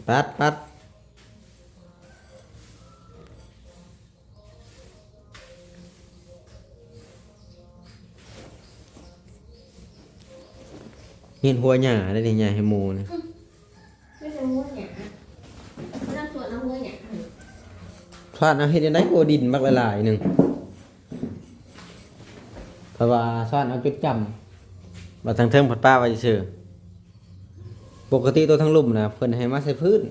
ปัดเห็นหัวหญ้าได้นี่หญ้าให้หมูนี่ไม่ใช่หัวหยาไม่ต้องส่วนเอาหัวหยา พลาดเอาเฮ็ดจังได๋โกดินบักละลายหนึงเพราะว่าซ่อนเอาจุดจำว่าทางเทิงผัดป้าไว้ซื่อปกติตัวทั้งลุ่มนะเพิ่นให้มาใส่พื้น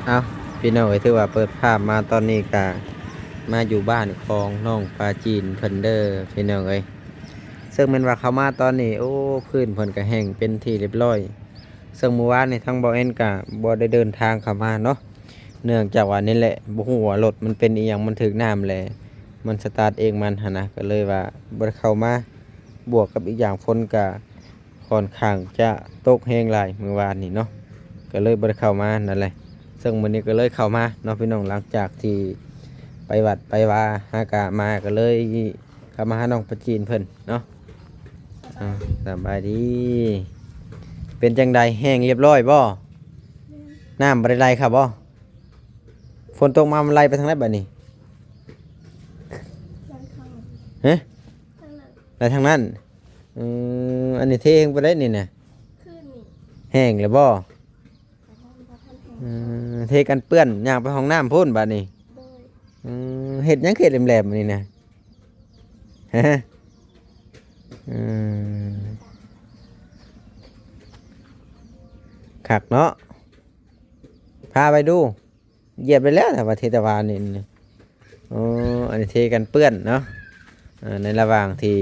เอาพี่น้องเอ้ยถือว่าเปิดภาพมาตอนนี้ก็มาอยู่บ้านของน้องปลาจีนเพิ่นเด้อพี่น้องเอ้ยซึ่งแม่นว่าเขามาตอนนี้โอ้พื้นเพิ่นก็แห้งเป็นที่เรียบร้อยซึ่งเมื่อวานนี่ทั้งบ่เอ็นก็บ่ได้เดินทางเข้ามาเนาะเนื่องจากว่านี่แหละบ่ฮู้ว่ารถมันเป็นอีหยังมันถึกน้ำแหละมันสตาร์ทเองมันหั่นนะก็เลยว่าบ่ได้เข้ามาบวกกับอีกอย่างฝนก็ค่อนข้างจะตกแรงหลายเมื่อวานนี่เนาะก็เลยบ่ได้เข้ามานั่นแหละ ซึ่งวันนี้ก็เลยเข้ามาเนาะพี่น้องหลังจากที่ไปวัดไปว่าหากะมาก็เลยเข้ามาหาน้องปะจีนเพิ่นเนาะสบายดีเป็นจังใดแห้งเรียบร้อยบ่น้ำบ่ได้ไหลครับบ่ฝนตกมามันไหลไปทางไหนบัดนี้ฮะไหลทางนั้นอันนี้เทงไปได้นี่น่ะแห้งแล้วบ่เทกันเปื้อนย่างไปห้องน้ำพุ่นบาดนี้เห็ดหยังเห็ดแหลมๆนี่นะฮะขักเนาะพาไปดูเหยียบไปแล้วแต่ว่าเทตะวานนี่อ๋ออันนี้เทกันเปื้อนเนาะในระหว่างที่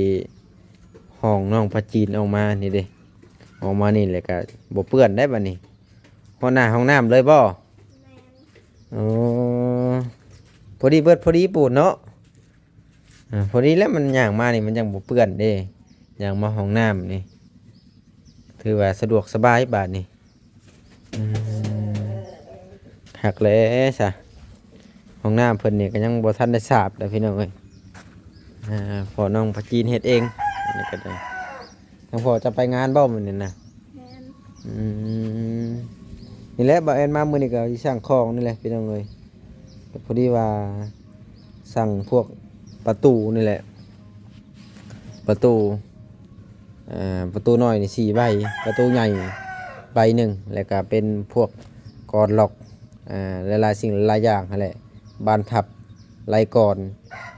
ห้องน้องพระจีนออกมานี่เด้ออกมานี่เลยก็บ่เปื้อนได้บาดนี้ห้องหน้าห้องน้ำเลยบ่อ๋อพอดีเบิดพอดีปูนเนาะพอดีแล้วมันย่างมานี่มันยังบ่เปื้อนเด้ย่างมาห้องน้ำนี่ถือว่าสะดวกสบายบาดนี่หักแล้วซะห้องน้ำเพิ่นนี่ก็ยังบ่ทันได้สาบเลยพี่น้องเอ้ยพอน้องพระจีนเฮ็ดเองอันนี้ก็ได้ทั้งพอจะไปงานบ่มื้อนี้นะนี่แหละบ่แอนมามื้อนี้ก็สิสั่งของนี่แหละพี่น้องเอ้ยพอดีว่าสั่งพวกประตูนี่แหละประตูประตูน้อยนี่4ใบประตูใหญ่ใบหนึ่งแล้วก็เป็นพวกกรล็อกหลายๆสิ่งหลายอย่างนั่นแหละบานพับไหลก่อน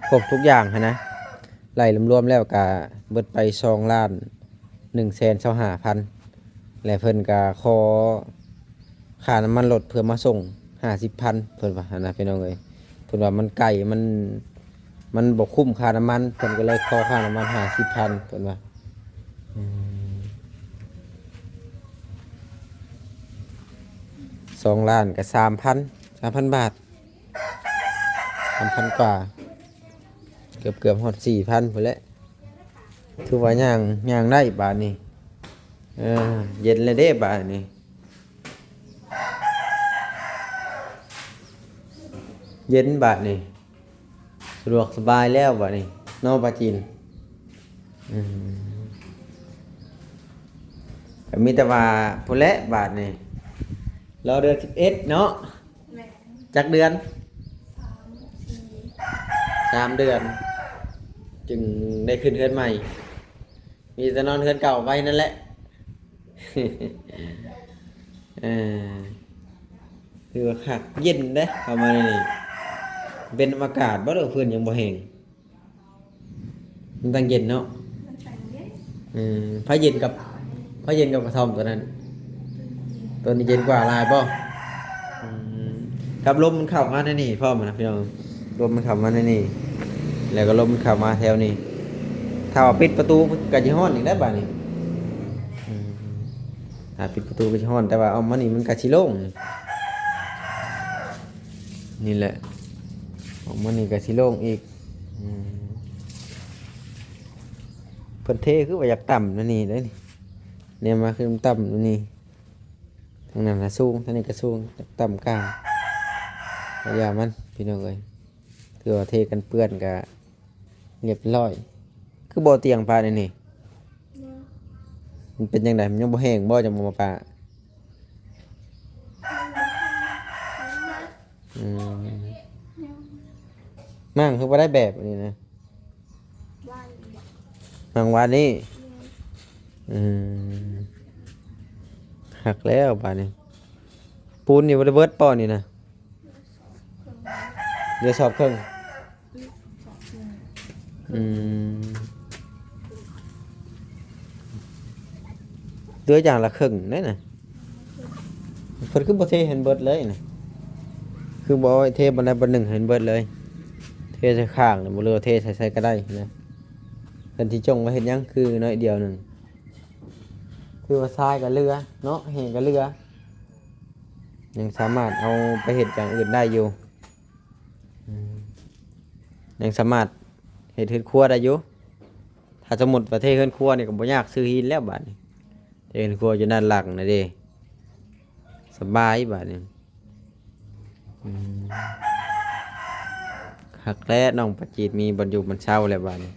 ครบทุกอย่างนะไหลรวมๆแล้วก็เบิดไป2,125,000และเพิ่นก็ขอค่าน้ำมันรถเพื่อมาส่ง50,000เพิ่นว่านะพี่น้องเอ้ยเพิ่นว่ามันไกลมันบ่คุ้มค่าน้ำมันเพิ่นก็เลยขอค่าน้ำมัน50,000เพิ่นว่า2,000,000ก็3,000 บาท3,000กว่าเกือบฮอด4,000พุ่นแหละถือว่าย่างได้บาทนี้เย็นเลยเด้บาทนี้เย็นบาทนี้สะดวกสบายแล้วบาทนี้นอกปลาจีนก็มีแต่ว่าพุ่นแหละบาทนี้รอเดือน11เนาะจักเดือน3 เดือนจึงได้ขึ้นเฮือนใหม่มีแต่นอนเฮือนเก่าไว้นั่นแหละคือว่าคักเย็นเด้เข้ามาในนี่เป็นอากาศบ่ดอกเพิ่นยังบ่แห้งมันตั้งเย็นเนาะผ้าเย็นกับกระท่อมตัวนั้นตัวนี้เย็นกว่าหลายบ่กับลมมันเข้ามาในนี่พร้อมนะพี่น้องลมมันเข้ามาในนี่แล้วก็ลมมันเข้ามาแถวนี้ถ้าว่าปิดประตูก็สิฮ้อนอีกแล้วบัดนี้ถ้าปิดประตูก็สิฮ้อนแต่ว่าเอามานี่มันก็สิโล่งนี่แหละออกมานี่ก็สิโล่งอีกเพิ่นเทคือว่าอยากต่ำนั่นนี่เด้นี่เนี่ยมาคือต่ำนั่นนี่ทางนั้นน่ะสูงทางนี้ก็สูงต่ำกลางพยายามมันพี่น้องเอ้ย ถือว่าเทกันเปื้อนก็เรียบร้อยคือบ่เตียงปลานี่นี่ ยัง มันเป็นจังไดมันยังบ่แห้งบ่จังบ่มาปลาอืม ยัง มั่งคือบ่ได้แบบอันนี้นะ วัน มั่งวานนี้ ยัง อืมหักแล้วบาดนี้ปูนนี่บ่ได้เบิดป้อนี่นะเดี๋ยวสอบครึ่งอืมเดืออย่างละครึ่งได้น่ะเพิ่นคือบ่เทเห็นเบิดเลยน่ะคือบ่เอาเทบ่ได้บ่หนึ่งเห็นเบิดเลยเทใส่ข้างน่ะบ่เหลือเทใส่ก็ได้นะเพิ่นที่จงไว้เฮ็ดหยังคือน้อยเดียวหนึงคือว่าทรายกับเรือเนาะแห้งกับเรือยังสามารถเอาไปเฮ็ดอย่างอื่นได้อยู่อืมยังสามารถเฮ็ดเฮือนครัวได้อยู่ถ้าสมมุติว่าเทเฮือนครัวนี่ก็บ่ยากซื้อหินแล้วบัดนี้เทเฮือนครัวอยู่ด้านหลังน่ะเด้สบายบัดนี้อืมคักแล้น้องประจีดมีบ่อนอยู่บ่อนเช่าแล้วบัดนี้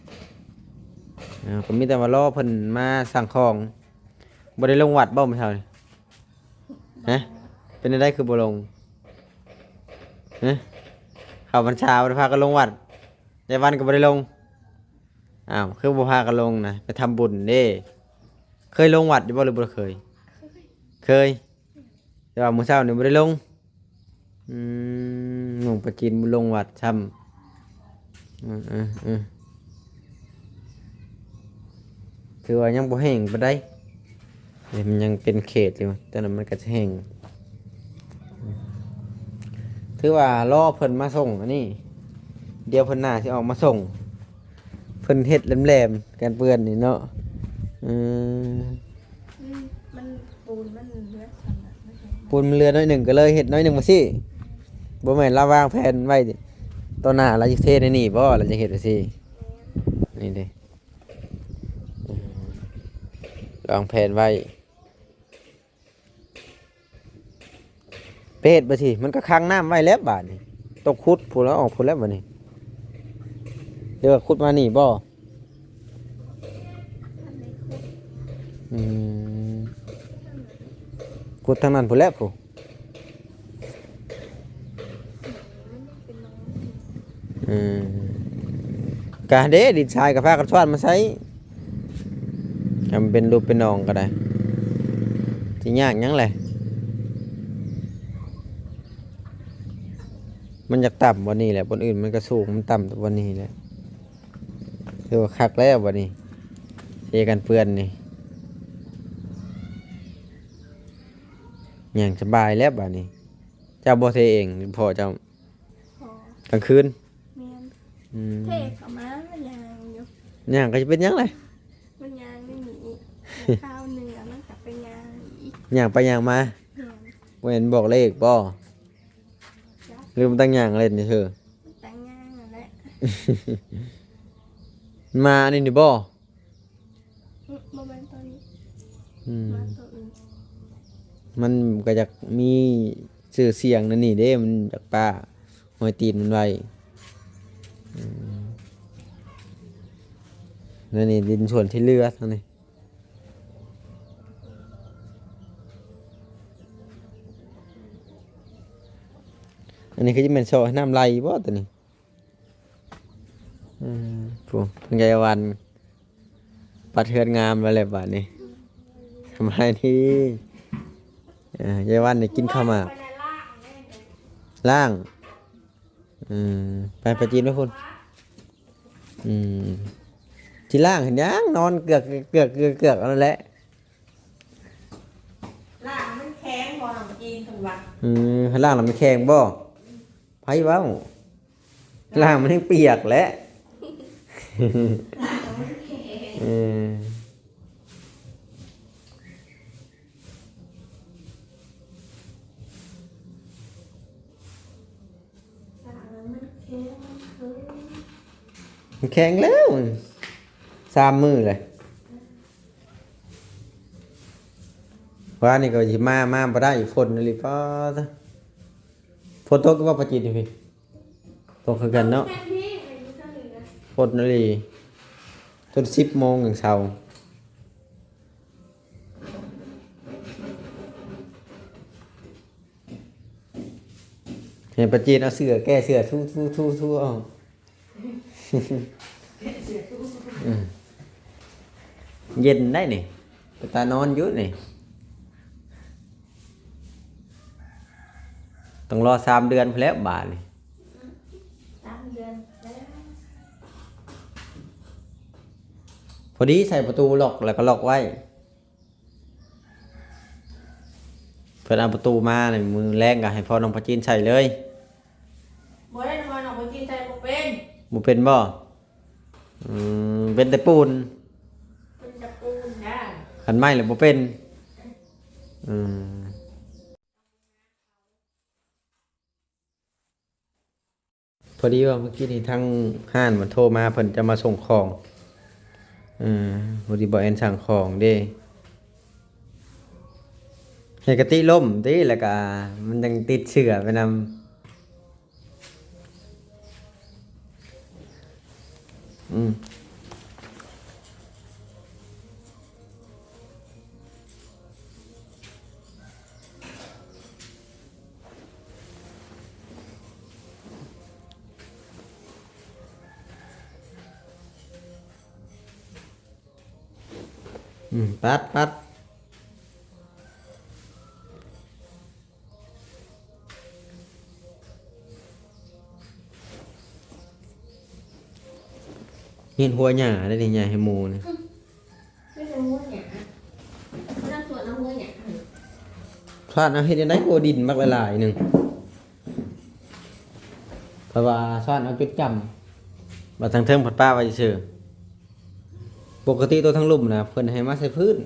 ก็มีแต่ว่ารอเพิ่นมาสั่งของบ่ได้ลงวัดบ่มื้อเช้านี่ฮะเป็นได้คือบ่ลงฮะเข้าพรรษาบ่ได้พากันลงวัดในวันก็บ่ได้ลงอ้าวคือบ่พากันลงนะไปทำบุญเด้เคยลงวัดอยู่บ่หรือบ่เคยเคยแต่ว่ามื้อเช้านี่บ่ได้ลงหนุ่มประจินบ่ลงวัดซ้ำคือว่ายังบ่แห้งปานใดเดี๋ยวมันยังเป็นเขตอยู่แต่นั้นมันก็จะแห้งถือว่ารอเพิ่นมาส่งอันนี้เดี๋ยวเพิ่นน่าสิออกมาส่งเพิ่นเฮ็ดแหลมๆกันเปื้อนนี่เนาะมันปูนมันเลือดสั่นอะไม่ใช่ ปูนมันเรือน้อยหนึ่งก็เลยเฮ็ดน้อยหนึ่งมาสิบ่แม่นเราวางแผนไว้ตอนหน้าเราจะเทในนี่บ่เราจะเฮ็ดจังซี่นี่เด้วางแผนไว้ไปเฮ็ดบ่สิมันก็ค้างน้ำไว้แล้วบาดนี้ต้องขุดพูนแล้วออกพูนแล้วบัดนี้เดี๋ยวขุดมานี่บ่ อันนี้คือ อืมขุดทางนั้นพูนแล้วพู มันเป็นน้อง อืมกะเด้ดินทรายกับผ้ากันสวาดมาใช้ทำเป็นรูปเป็นหนองก็ได้ที่ยากหยังแหละมันอยากต่ำวันนี้แหละบนอื่นมันก็สูงมันต่ำวันนี้แหละถือว่าคักแล้ววันนี้เทกันเปื้อนนี่อย่างสบายแล้วบัดนี้เจ้าบ่เทเองหรือพ่อเจ้า พอก ลางคืน เมียน อืม เทกออกมามันยางอยู่ อย่างก็จะเป็นหยังไง มันยางไม่หนีข้าวเนื้อมันกลับไปยางอีก อย่างไปอย่างมา เมียน เว้นบอกเลขบ่หรือมันตั้งอย่างเล่นเฉย แต่งงานนั่นแหละ ๆมาอันนี้นี่บ่ โมเมนต์ตัวนี้ อืม มาตัวอื่น มันก็อยากมีชื่อเสียงนั่นนี่เด้มันจากป้าหอยตีนมันไว้อืมนั่นนี่ดินส่วนที่เหลือดนั่นนี่อันนี้ก็จะเป็นโซ่ให้น้ำไหลบ่ตัวนี้ผู้คุณยายวันปัดเทือนงามมาเลยบาดนี้ทำไมที่ยายวันนี่กินข้าวหมาก ไปในล่างแน่เลย ล่างไปจีนไหมคุณที่ล่างเห็นยังนอนเกือกนั่นแหละ ล่างมันแข็งพอหนังจีนถึงวัน ข้างล่างเราไม่แข็งบ่ไผเว้าล่างมันยังเปียกแหละ ล่างมันแข็งล่างมันแข็ง มันแข็งแล้ว3 มือเลยว่านี่ก็สิมาบ่ได้ฝนนี่ลิป้าซะฝนตกก็ว่าประจิตอยู่พี่ต กคือกันเนาะ แค่นี้ไปดูเท่านี้นะ โคตรนาลีจน10 โมงถึงเช้าเห็นประจีนเอาเสือแก้เสือทู่เอาอืมเย็นได้นี่ไปตานอนอยุ่นี่ต้องรอ3 เดือนพอแล้วบาทนี่ 3 เดือนแล้ว พอดีใส่ประตูล็อกแล้วก็ล็อกไว้เพื่อนเอาประตูมาในมือแรงก็ให้พ่อน้องประจีนใส่เลย บ่ได้นอนออกไปกินใจบ่เป็น บ่เป็นบ่เป็นแต่ปูน เป็นตะปูนนะ ขันไม้หรือบ่เป็นอืมพอดีว่าเมื่อกี้นี่ทั้งห้านมันโทรมาเพิ่นจะมาส่งของพอดีบ่แอนสั่งของเด้ให้กะติล่มติแล้วก็มันยังติดเชื้อไปนำปัดเห็นหัวหญ้าได้นี่หญ้าให้หมูนี่ ไม่ใช่หัวหยานั่งสวนเอาหัวหยา พลาดเอาเฮ็ดจังได๋โอดินมักหลายๆหนึงเพราะว่าซ่อนเอาจุดจำว่าทางเทิงผัดป้าไว้ซื่อปกติตัวทั้งลุ่มนะเพิ่นให้มาใส่พื้น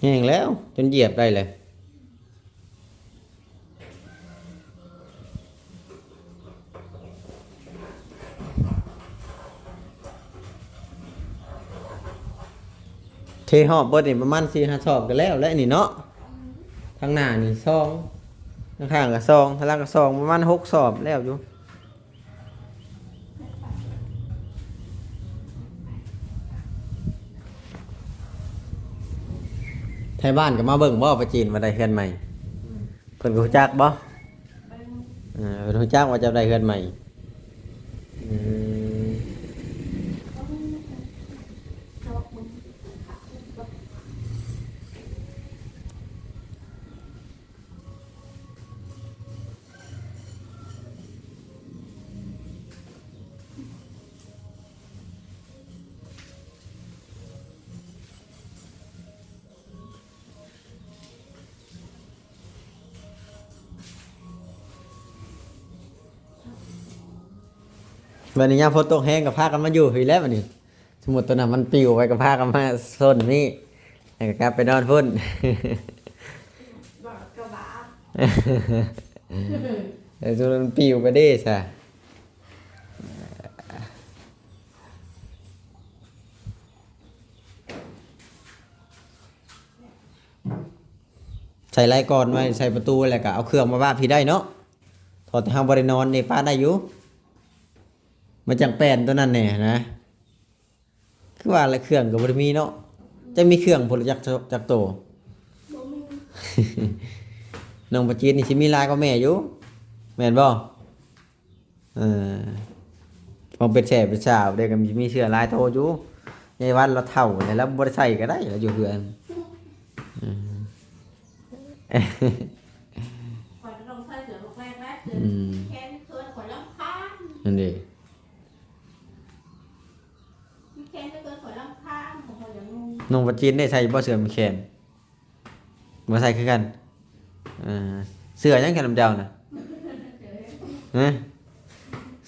แห้งแล้วจนเหยียบได้เลยเทหอบเบิดนี่ประมาณ4-5 ซอบก็แล้วและนี่เนาะทางหน้านี่ซองข้างๆก็ซองทางหลังก็ซองประมาณ6 ซอบแล้วอยู่ไทยบ้านก็มาเบิ่งบ่ประจีนว่าได้เฮือนใหม่เพิ่นก็รู้จักบ่เพิ่นรู้จักว่าจะได้เฮือนใหม่อืมวันนี้ยามฝนตกแห้งก็พากันมาอยู่พี่แล้วบัดนี้สมมุติตัวนั้นมันปลิวไปก็พากันมาซ่อนนี่แล้วก็กลับไปนอนพุ่น บอกกระบะ แต่ตัวมันปลิวไปเด้ซะใส่ไรก่อนไว้ใส่ประตูแล้วก็เอาเครื่องมาว่าพี่ได้เนาะถอดแต่เฮาบ่ได้นอนนี่ป้าได้อยู่มันจังแป้นตัวนั้นแน่นะคือว่าอะไรเครื่องก็บ่ได้มีเนาะจะมีเครื่องพลจักโต บ่มี น้องประจีนนี่สิมีลายก็แม่อยู่แม่นบ่เออพอเป็นแฉเป็นสาวเด็กก็มีเสื้อลายโตอยู่ในวันเราเฒ่าเนี่ยแล้วบ่ได้ใส่ก็ได้เราอยู่เฮือนอืม ข่อยจะต้องใส่เสื้อลูกแรกแล้วเสื้อแขนเกินข่อยรำคาญ นั่นดิ มีแขนเกินข่อยรำคาญข่อยอย่างงง น้องประจีนได้ใส่บ่เสื้อมีแขนบ่ใส่คือกันเสื้อยังแขนดำเจ้าน่ะฮะ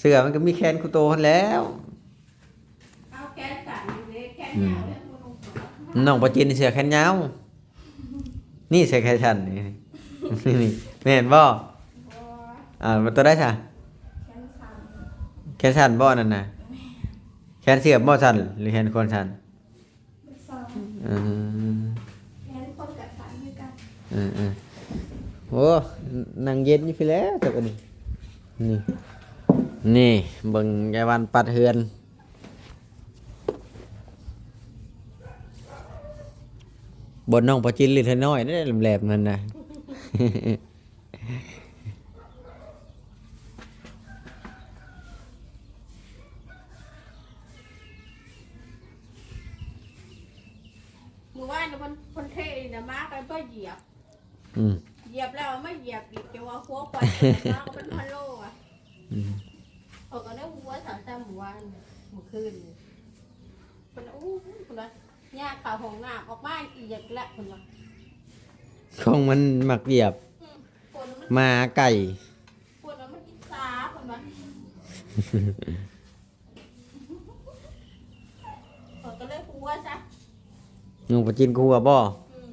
เสื้อมันก็มีแขนกูโตหั้นแล้ว เอาแขนสั่นเลยแขนยาวแล้วมันลงข่อยรำคาญ น้องประจีนนี่เสื้อแขนยาว นี่ใส่แคชันนี่นี่แม่นบ่ บ่ มันตัวได้ซะ แขนสั่น แคชันบ่นั่นน่ะแคนเสียบบ่สั่นหรือแคนคนสั่น ไม่สอง อืม แขนคนกับสั่นด้วยกัน โอ้นั่งเย็นอยู่พี่แล้วแต่ก็นี่นี่นี่เบิ่งยายวันปัดเฮือนบนน้องปลาจินลิเทน้อยนี่แหลมๆนั่นน่ะ มือว่านคนเทนะมากันก็เหยียบ อืม เหยียบแล้วไม่เหยียบอีกจะว่าหัวควันมาก็เป็นพะโล่อะ อืม เขาก็ได้หัวสาวแต้มหมู่วันเมื่อคืนคนอู้คนละญาติข่าวของน้ำออกมาอีกแล้วคนละ ของมันหมักเหยียบ คนมัน หมาไก่ คนมันกินซาคนละเขาก็เลยหัวซะ น้องปลาจินครัวบ่ อืม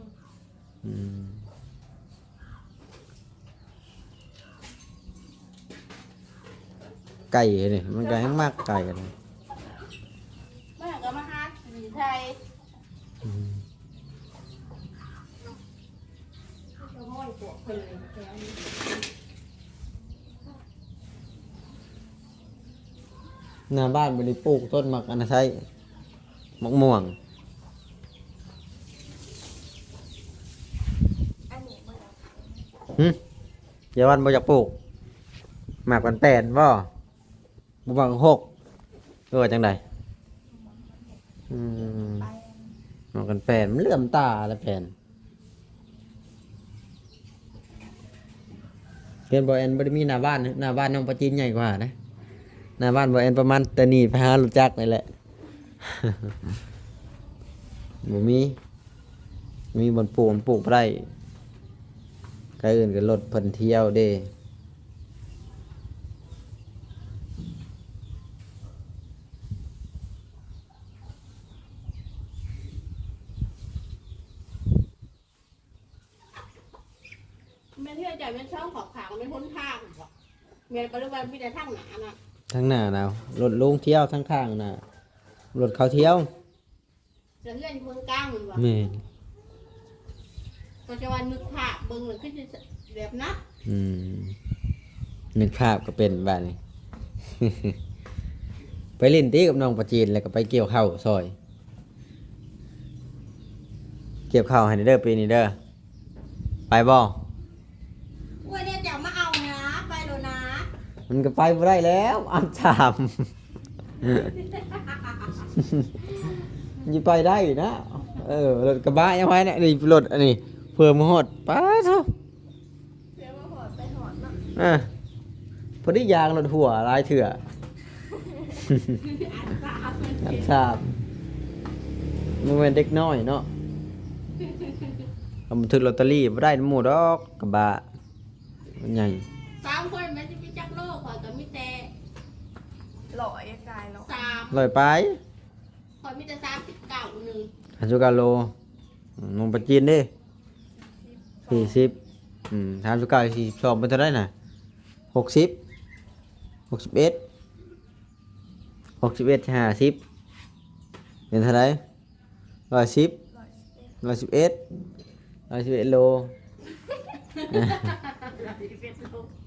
อืมไก่นี่มันก็ยังมากไก่กัน แม่ก็มาหาขี่ไทยก็ม้อยปวกไปเลยแถวนี้ หน้าบ้านบริปลูกต้นหมักอันนั้นใช้มะม่วง อันนี้มัน เยาวันบ่อยากปลูกหมากกันแปนบ่บ่บังหกหรือว่าจังใดอืม ไป หมากกันแปนมันเหลื่อมตาละแปนเพื่อนบ่แอนบ่ได้มีหน้าบ้านหน้าบ้านน้องปลาจีนใหญ่กว่านะหน้าบ้านบ่แอนประมาณแต่นี่ไปหารถจักรนี่แหละ บ่มีบนปลูกมันปลูกบ่ได้ใครอื่นก็รถเพิ่นเที่ยวเด้ แม่เที่ยวใจเป็นช่องขอบขาวเป็นพ้นทางบ่เมียก็เรียกว่ามีแต่ทางหนาน่ะ ทั้งหน้าหนาวรถลุงเที่ยวทั้งข้างน่ะรถเขาเที่ยว จะเลื่อนเมืองกลางมันบ่ แม่น ก็จะวันนึกภาพเบิ่งหรือขึ้นจะแบบนั้น อืมนึกภาพก็เป็นแบบนี้ ไปเล่นตีกับน้องปลาจีนแล้วก็ไปเกี่ยวข้าวซอย เกี่ยวข้าวให้เด้อปีนี้เด้อไปบ่ ว่าเนี่ยจะมาเอานะไปแล้วนะ มันก็ไปบ่ได้แล้วอันถาม ยี่ไปได้อยู่นะรถกระบะยังไงเนี่ยนี่รถอันนี้เพิ่มหดป้าเท่า เดี๋ยวมาหอดไปหอดเนาะ พอดียางรถหัวลายเถื่อ อ่านตามมัน อันทราบมันเป็นเด็กน้อยเนาะเอามาถึงลอตเตอรี่ไม่ได้หมดดอกกระบะมันใหญ่ 3 คนแม่จะมีจักโลกข่อยก็มีแต่ หล่อยกายเนาะ 3 ลอยไป ข่อยมีแต่39นึง ฮันสุกาโลนมปลาจีนดิ40ทานสุกา42เป็นเท่าไหรน่ะ60 61 50เป็นเท่าไหร110 หล่อย 111โล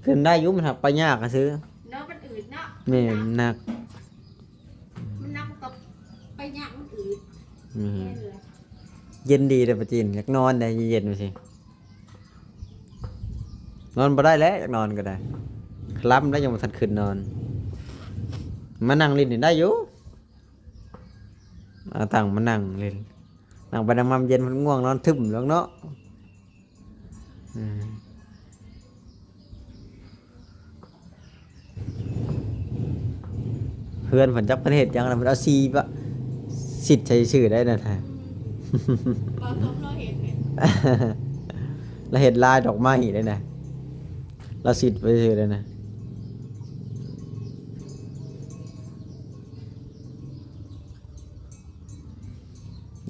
ขึ้นได้อยุ่มันหักไปยากอะซื้อ เนาะมันอืดเนาะ แม่นหนัก มันนักกับไปยากมันอืด อืม แค่เลย เย็นดีเลยปะจีนอยากนอนได้เย็นๆไปสินอนบ่ได้แล้วอยากนอนก็ได้คล้ำแล้วยังมาทันขึ้นนอนมานั่งเล่นนี่ได้อยู่เอาตังค์มานั่งเล่นนั่งไปนั่งมาเย็นมันง่วงนอนทึมแล้วเนาะอืมเพื่อนผลจักประเทศยังนะมันเอาซีปะสิทธิ์ใช้ชื่อได้นะท่า เราต้มเราเห็นเนี่ย เราเห็นลายดอกไม้เลยนะเราสิทธิ์ไปชื่อเลยนะ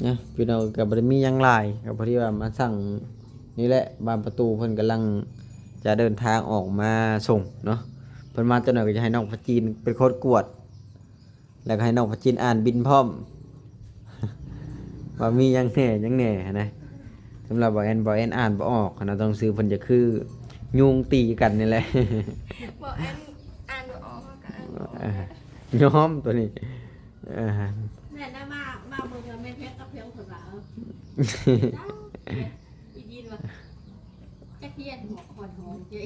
เนี่ยพี่น้องกับบริมีหยังหลายกับพอดีว่ามาสั่ง นี่แหละบานประตูเพิ่นกำลังจะเดินทางออกมาส่งเนาะเพิ่นมาจังหน่อยก็จะให้น้องพัชจีนเป็นคนกวด แล้วก็ให้น้องพัชจีนอ่านบินพร้อม ว่ามีหยังแหน่นะสำหรับบ่แอนอ่านบ่ออกนะต้องซื้อเพิ่นจะคือยุงตีกันนี่แหละ บอกแอนอ่านบ่ออกก็อ่านบ่ออก ย้อมตัวนี้เออ แม่ได้มาเมืองแม่เพชรกับเพียงผลละอีดินว่าจะเขียนหัวคอนหอมเจ๊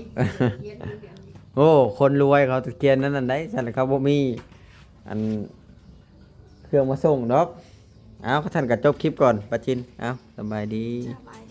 เขียนเรื่องนี้ โอ้คนรวยเขาตะเกียนนั่นได้ฉันเขาบ่มีอันเครื่องมาส่งดอกเอาท่านก็จบคลิปก่อนปาจินเอาสบายดี สบายดี